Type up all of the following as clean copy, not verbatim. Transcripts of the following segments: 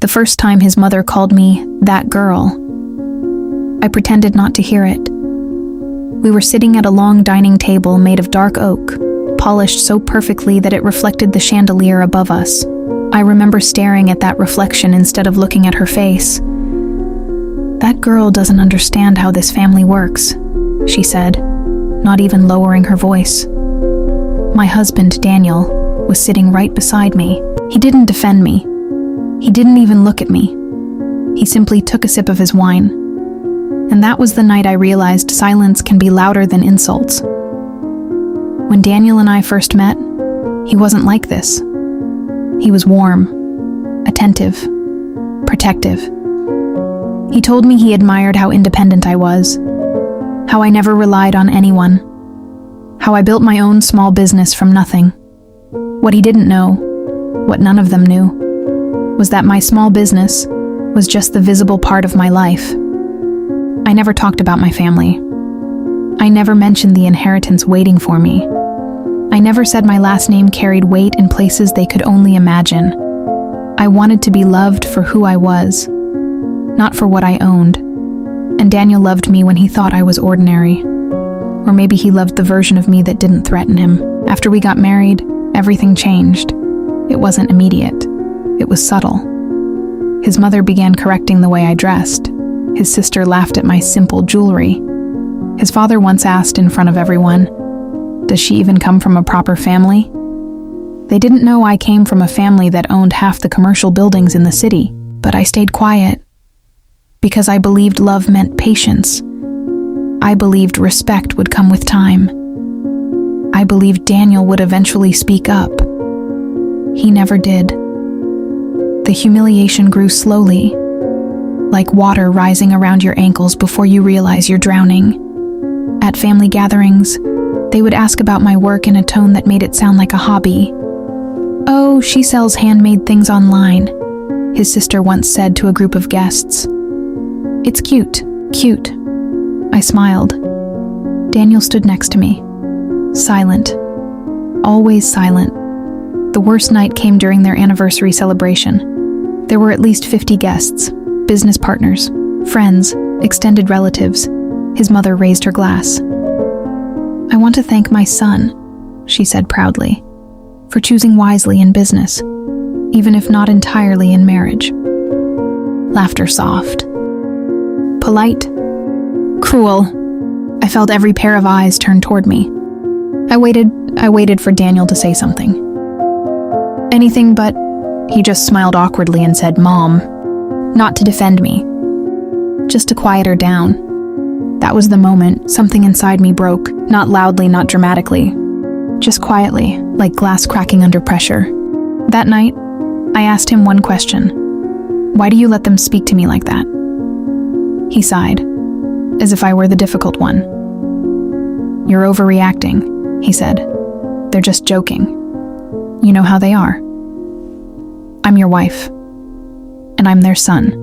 first time his mother called me that girl, I pretended not to hear it. We were sitting at a long dining table made of dark oak, polished so perfectly that it reflected the chandelier above us. I remember staring at that reflection instead of looking at her face. "That girl doesn't understand how this family works," she said, not even lowering her voice. My husband, Daniel, was sitting right beside me. He didn't defend me. He didn't even look at me. He simply took a sip of his wine. And that was the night I realized silence can be louder than insults. When Daniel and I first met, he wasn't like this. He was warm, attentive, protective. He told me he admired how independent I was, how I never relied on anyone, how I built my own small business from nothing. What he didn't know, what none of them knew, was that my small business was just the visible part of my life. I never talked about my family. I never mentioned the inheritance waiting for me. I never said my last name carried weight in places they could only imagine. I wanted to be loved for who I was, not for what I owned. And Daniel loved me when he thought I was ordinary. Or maybe he loved the version of me that didn't threaten him. After we got married, everything changed. It wasn't immediate. It was subtle. His mother began correcting the way I dressed. His sister laughed at my simple jewelry. His father once asked in front of everyone, "Does she even come from a proper family?" They didn't know I came from a family that owned half the commercial buildings in the city, but I stayed quiet because I believed love meant patience. I believed respect would come with time. I believed Daniel would eventually speak up. He never did. The humiliation grew slowly, like water rising around your ankles before you realize you're drowning. At family gatherings, they would ask about my work in a tone that made it sound like a hobby. "Oh, she sells handmade things online," his sister once said to a group of guests. "It's cute, cute." I smiled. Daniel stood next to me, silent, always silent. The worst night came during their anniversary celebration. There were at least 50 guests, business partners, friends, extended relatives. His mother raised her glass. "I want to thank my son," she said proudly, "for choosing wisely in business, even if not entirely in marriage." Laughter soft. Polite. Cruel. I felt every pair of eyes turn toward me. I waited for Daniel to say something. Anything but, he just smiled awkwardly and said, "Mom," not to defend me, just to quiet her down. That was the moment something inside me broke, not loudly, not dramatically, just quietly, like glass cracking under pressure. That night, I asked him one question. "Why do you let them speak to me like that?" He sighed, as if I were the difficult one. "You're overreacting," he said. "They're just joking. You know how they are. I'm your wife, and I'm their son,"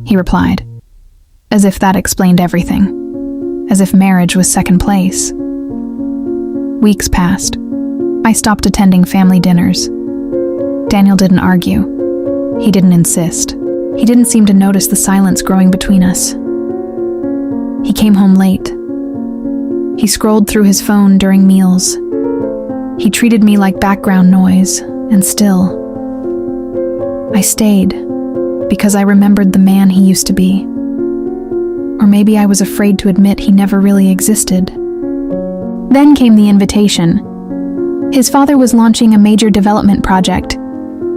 he replied, as if that explained everything, as if marriage was second place. Weeks passed. I stopped attending family dinners. Daniel didn't argue. He didn't insist. He didn't seem to notice the silence growing between us. He came home late. He scrolled through his phone during meals. He treated me like background noise, and still, I stayed because I remembered the man he used to be. Or maybe I was afraid to admit he never really existed. Then came the invitation. His father was launching a major development project,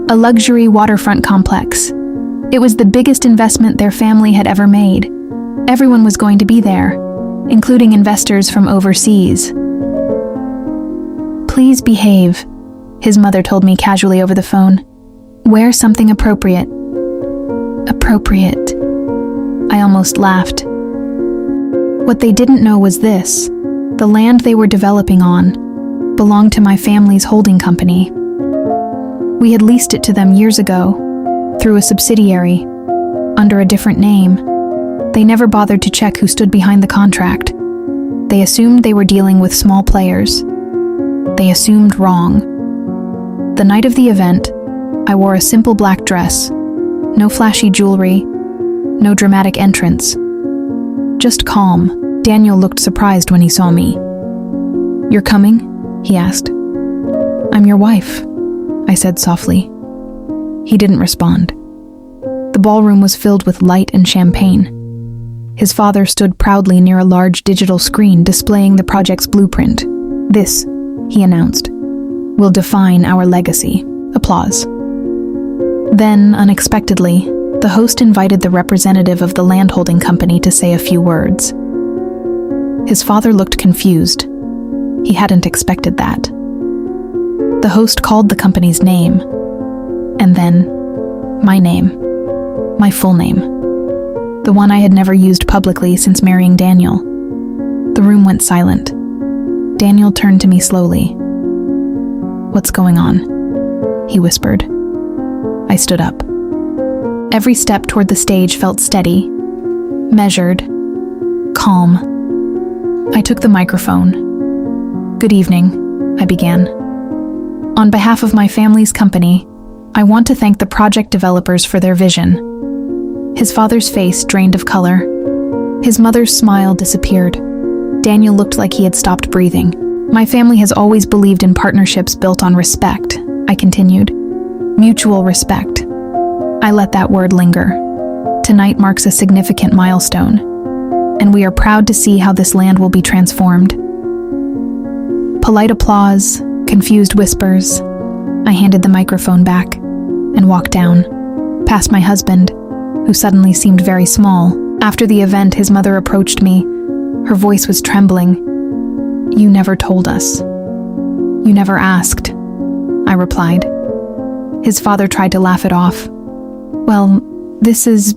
a luxury waterfront complex. It was the biggest investment their family had ever made. Everyone was going to be there, including investors from overseas. "Please behave," his mother told me casually over the phone. "Wear something appropriate." Appropriate. I almost laughed. What they didn't know was this: the land they were developing on belonged to my family's holding company. We had leased it to them years ago, through a subsidiary, under a different name. They never bothered to check who stood behind the contract. They assumed they were dealing with small players. They assumed wrong. The night of the event, I wore a simple black dress, No flashy jewelry, no dramatic entrance. Just calm. Daniel looked surprised when he saw me. "You're coming?" he asked. "I'm your wife," I said softly. He didn't respond. The ballroom was filled with light and champagne. His father stood proudly near a large digital screen displaying the project's blueprint. "This," he announced, "will define our legacy." Applause. Then, unexpectedly, the host invited the representative of the landholding company to say a few words. His father looked confused. He hadn't expected that. The host called the company's name, and then my name, my full name, the one I had never used publicly since marrying Daniel. The room went silent. Daniel turned to me slowly. "What's going on?" he whispered. I stood up. Every step toward the stage felt steady, measured, calm. I took the microphone. "Good evening," I began. "On behalf of my family's company, I want to thank the project developers for their vision." His father's face drained of color. His mother's smile disappeared. Daniel looked like he had stopped breathing. "My family has always believed in partnerships built on respect," I continued. "Mutual respect." I let that word linger. Tonight marks a significant milestone, and we are proud to see how this land will be transformed. Polite applause, confused whispers. I handed the microphone back and walked down, past my husband, who suddenly seemed very small. After the event, his mother approached me. Her voice was trembling. "You never told us. You never asked," I replied. His father tried to laugh it off. "Well, this is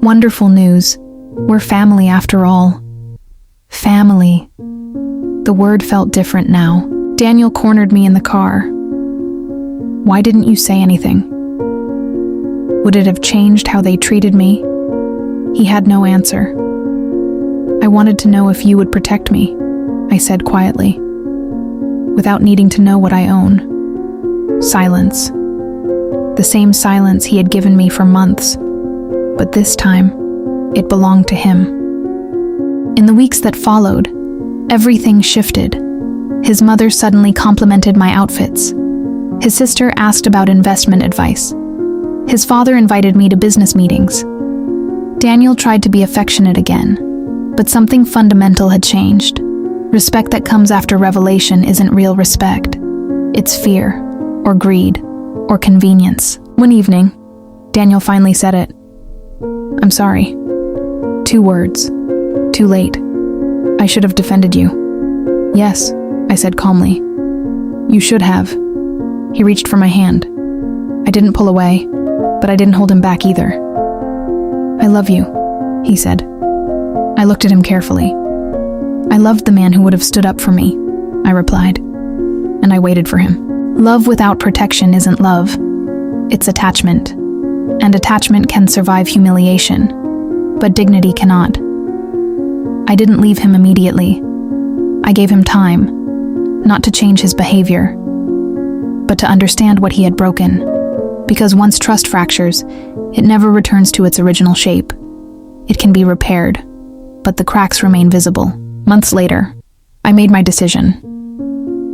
wonderful news. We're family after all." Family. The word felt different now. Daniel cornered me in the car. "Why didn't you say anything? Would it have changed how they treated me?" He had no answer. "I wanted to know if you would protect me," I said quietly, without needing to know what I own. Silence. The same silence he had given me for months, but this time, it belonged to him. In the weeks that followed, everything shifted. His mother suddenly complimented my outfits. His sister asked about investment advice. His father invited me to business meetings. Daniel tried to be affectionate again, but something fundamental had changed. Respect that comes after revelation isn't real respect. It's fear, or greed, or convenience. One evening, Daniel finally said it. "I'm sorry." 2 words. Too late. "I should have defended you." "Yes," I said calmly. "You should have." He reached for my hand. I didn't pull away, but I didn't hold him back either. "I love you," he said. I looked at him carefully. "I loved the man who would have stood up for me," I replied, and I waited for him. Love without protection isn't love. It's attachment. And attachment can survive humiliation, but dignity cannot. I didn't leave him immediately. I gave him time, not to change his behavior, but to understand what he had broken. Because once trust fractures, it never returns to its original shape. It can be repaired, but the cracks remain visible. Months later, I made my decision.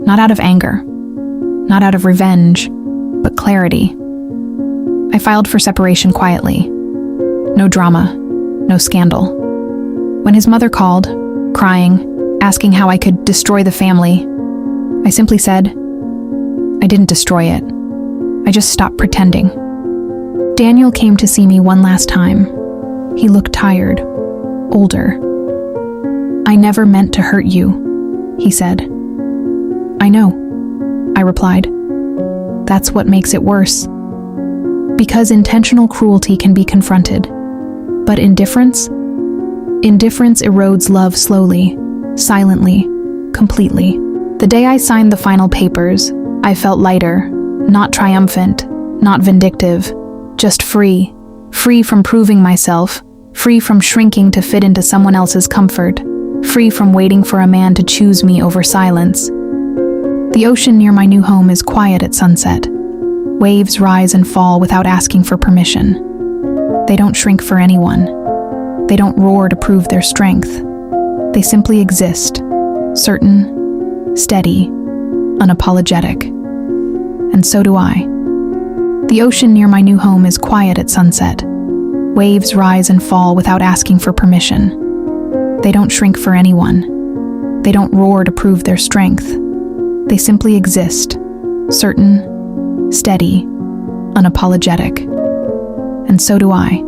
Not out of anger, not out of revenge, but clarity. I filed for separation quietly. No drama, no scandal. When his mother called, crying, asking how I could destroy the family, I simply said, "I didn't destroy it. I just stopped pretending." Daniel came to see me one last time. He looked tired, older. "I never meant to hurt you," he said. "I know," I replied. "That's what makes it worse." Because intentional cruelty can be confronted, but indifference erodes love slowly, silently, completely. The day I signed the final papers, I felt lighter, not triumphant, not vindictive, just free. Free from proving myself, free from shrinking to fit into someone else's comfort, free from waiting for a man to choose me over silence. The ocean near my new home is quiet at sunset. Waves rise and fall without asking for permission. They don't shrink for anyone. They don't roar to prove their strength. They simply exist, certain, steady, unapologetic. And so do I. The ocean near my new home is quiet at sunset. Waves rise and fall without asking for permission. They don't shrink for anyone. They don't roar to prove their strength. They simply exist, certain, steady, unapologetic. And so do I.